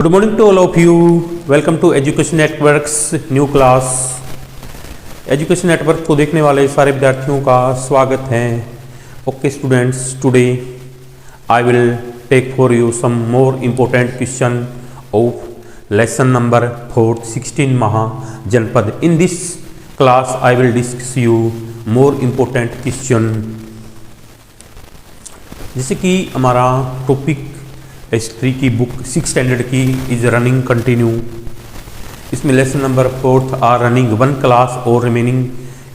Good morning to all of you. Welcome to Education Network's new class. Education network को देखने वाले सारे विद्यार्थियों का स्वागत है. Okay students, today I will take for you some more important question of lesson number 416 Mahajanapada. In this class I will discuss you more important question. जैसे कि हमारा टॉपिक हिस्ट्री की बुक 6th स्टैंडर्ड की इज रनिंग कंटिन्यू. इसमें lesson number 4th are running 1 class और remaining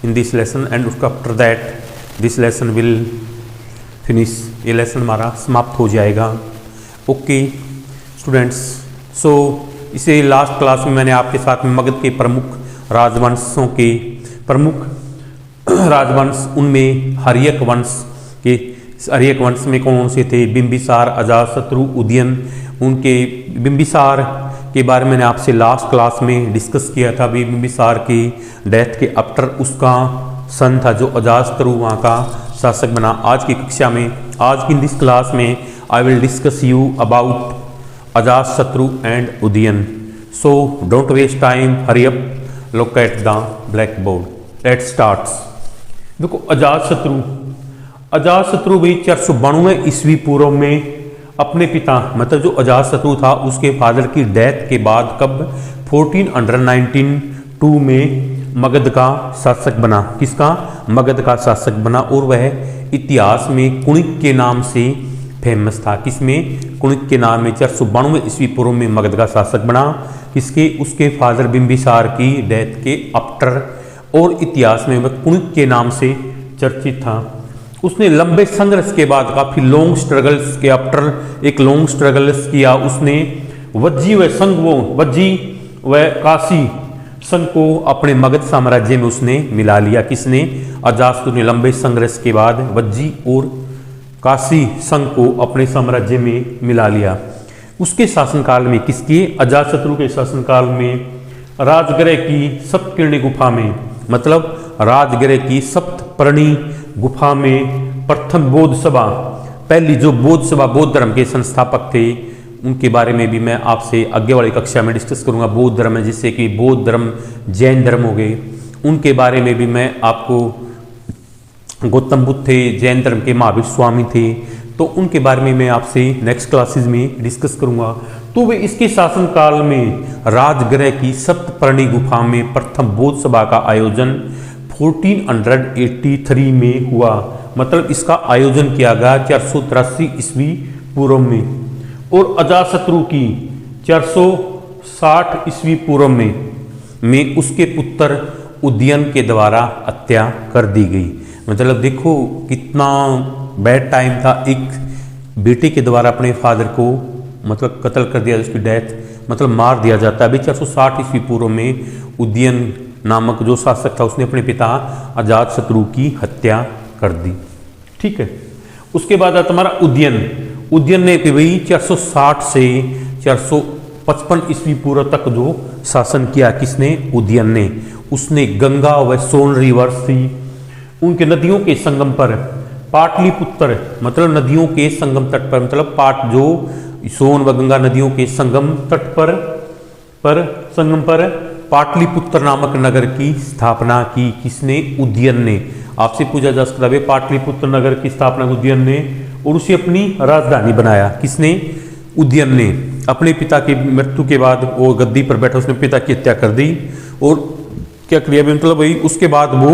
in this lesson and उसका after that this lesson will finish. ये lesson हमारा समाप्त हो जाएगा. ओके स्टूडेंट्स, सो इसे लास्ट क्लास में मैंने आपके साथ में मगध के प्रमुख राजवंशों के प्रमुख राजवंश, उनमें हर्यक वंश के हर्यक वंश में कौन से थे? बिंबिसार, अजातशत्रु, उदयन. उनके बिंबिसार के बारे में मैंने आपसे लास्ट क्लास में डिस्कस किया था. अभी बिंबिसार की डेथ के आफ्टर उसका सन था जो अजातशत्रु वहाँ का शासक बना. आज की कक्षा में, आज की दिस क्लास में I will discuss you about Ajatashatru and Udayan. So don't waste time, hurry up, look at the black board. Let's start. देखो अजातशत्रु भी 492 ईस्वी पूर्व में अपने पिता मतलब जो अजातशत्रु था उसके फादर की डेथ के बाद कब 1492 में मगध का शासक बना. किसका? मगध का शासक बना. और वह इतिहास में कुणिक के नाम से फेमस था. किसमें? कुणिक के नाम में 492 ईस्वी पूर्व में मगध का शासक बना. किसके? उसके फादर बिंबिसार की डेथ के आफ्टर. और इतिहास में वह कुणिक के नाम से चर्चित था. उसने लंबे संघर्ष के बाद काफी लॉन्ग स्ट्रगल्स के आफ्टर एक लॉन्ग स्ट्रगल्स किया. उसने वज्जी व काशी संघ को अपने मगध साम्राज्य में उसने मिला लिया. किसने? अजातशत्रु ने लंबे संघर्ष के बाद वज्जी और काशी संघ को अपने साम्राज्य में मिला लिया. उसके शासनकाल में, किसके? अजातशत्रु के शासनकाल में राजगृह की सप्तकिरणी गुफा में, मतलब राजगृह की सप्तपर्णी गुफा में प्रथम बौद्ध सभा, पहली जो बौद्ध सभा बौद्ध धर्म के संस्थापक थे उनके बारे में भी मैं आपसे आगे वाली कक्षा में डिस्कस करूंगा. बौद्ध धर्म जिससे कि बौद्ध धर्म, जैन धर्म हो गए, उनके बारे में भी मैं आपको, गौतम बुद्ध थे, जैन धर्म के महावीर स्वामी थे, तो उनके बारे में मैं आपसे नेक्स्ट क्लासेस में डिस्कस करूंगा. तो वे इसके शासनकाल में राजगृह की सप्तपर्णी गुफा में प्रथम बौद्ध सभा का आयोजन 1483 में हुआ. मतलब इसका आयोजन किया गया 483 ईस्वी पूर्व में. और अजातशत्रु की 460 ईस्वी पूर्व में उसके पुत्र उदयन के द्वारा हत्या कर दी गई. मतलब देखो कितना बैड टाइम था. एक बेटे के द्वारा अपने फादर को मतलब कत्ल कर दिया, उसकी डेथ मतलब मार दिया जाता है. अभी 460 ईस्वी पूर्व में उदयन नामक जो शासक था उसने अपने पिता अजातशत्रु की हत्या कर दी. ठीक है. उसके बाद आता हमारा उदयन ने वही 460 से 455 ईस्वी पूर्व तक जो शासन किया. किसने? उदयन ने. उसने गंगा व सोन रिवर्स थी उनके नदियों के संगम पर पाटलिपुत्र, मतलब नदियों के संगम तट पर, मतलब पाट जो सोन व गंगा नदियों के संगम तट संगम पर पाटलिपुत्र नामक नगर की स्थापना की. किसने? उदयन ने. आपसे पूछा जा सकता है पाटलिपुत्र नगर की स्थापना उदयन ने और उसे अपनी राजधानी बनाया. किसने? उदयन ने. अपने पिता की मृत्यु के बाद वो गद्दी पर बैठा, उसने पिता की हत्या कर दी. और क्या क्रिया भी, मतलब वही उसके बाद वो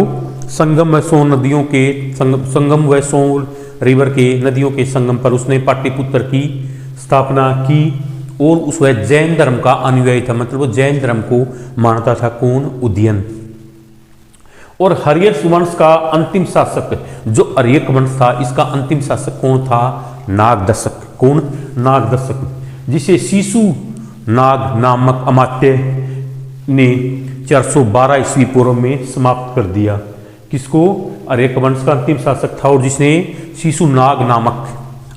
संगम व सोन नदियों के संगम व सोन रिवर के नदियों के संगम पर उसने पाटलिपुत्र की स्थापना की. और उस वह जैन धर्म का अनुयायी था, मतलब वो जैन धर्म को मानता था. कौन? उदयन. और हर्यक वंश का अंतिम शासक जो हर्यक वंश था, इसका अंतिम शासक कौन था? नागदशक. कौन? नागदशक, जिसे शिशु नाग नामक अमात्य ने 412 ईस्वी पूर्व में समाप्त कर दिया. किसको? हर्यक वंश का अंतिम शासक था और जिसने शिशु नाग नामक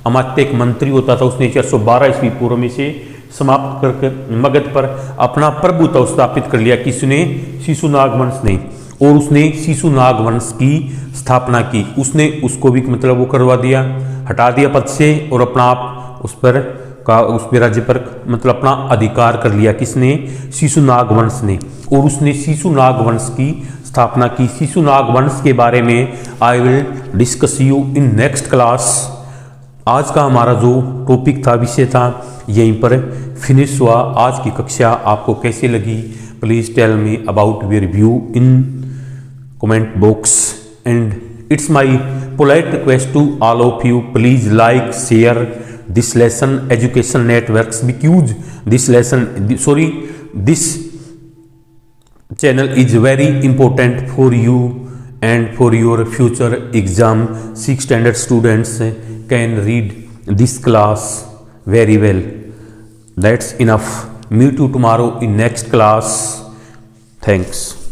अमात्य एक मंत्री होता था, उसने 412 ईस्वी पूर्व में से समाप्त करके मगध पर अपना प्रभुत्व स्थापित कर लिया. किसने? शिशुनाग वंश ने. और उसने शिशुनाग वंश की स्थापना की. उसने उसको भी मतलब वो करवा दिया, हटा दिया पद से और अपना आप उस पर का उस पे राज्य पर मतलब अपना अधिकार कर लिया। किसने? शिशुनाग वंश ने। और उसने शिशुनाग वंश की स्थापना की। शिशुनाग वंश के बारे में I will discuss you in next class. आज का हमारा जो टॉपिक था, विषय था, यहीं पर फिनिश हुआ। आज की कक्षा आपको कैसी लगी? Please tell me about your view in comment box. And it's my polite request to all of you, please like, share this lesson education networks, because this channel is very important for you and for your future exam. 6th standard students can read this class very well. That's enough. Meet you tomorrow in next class. Thanks.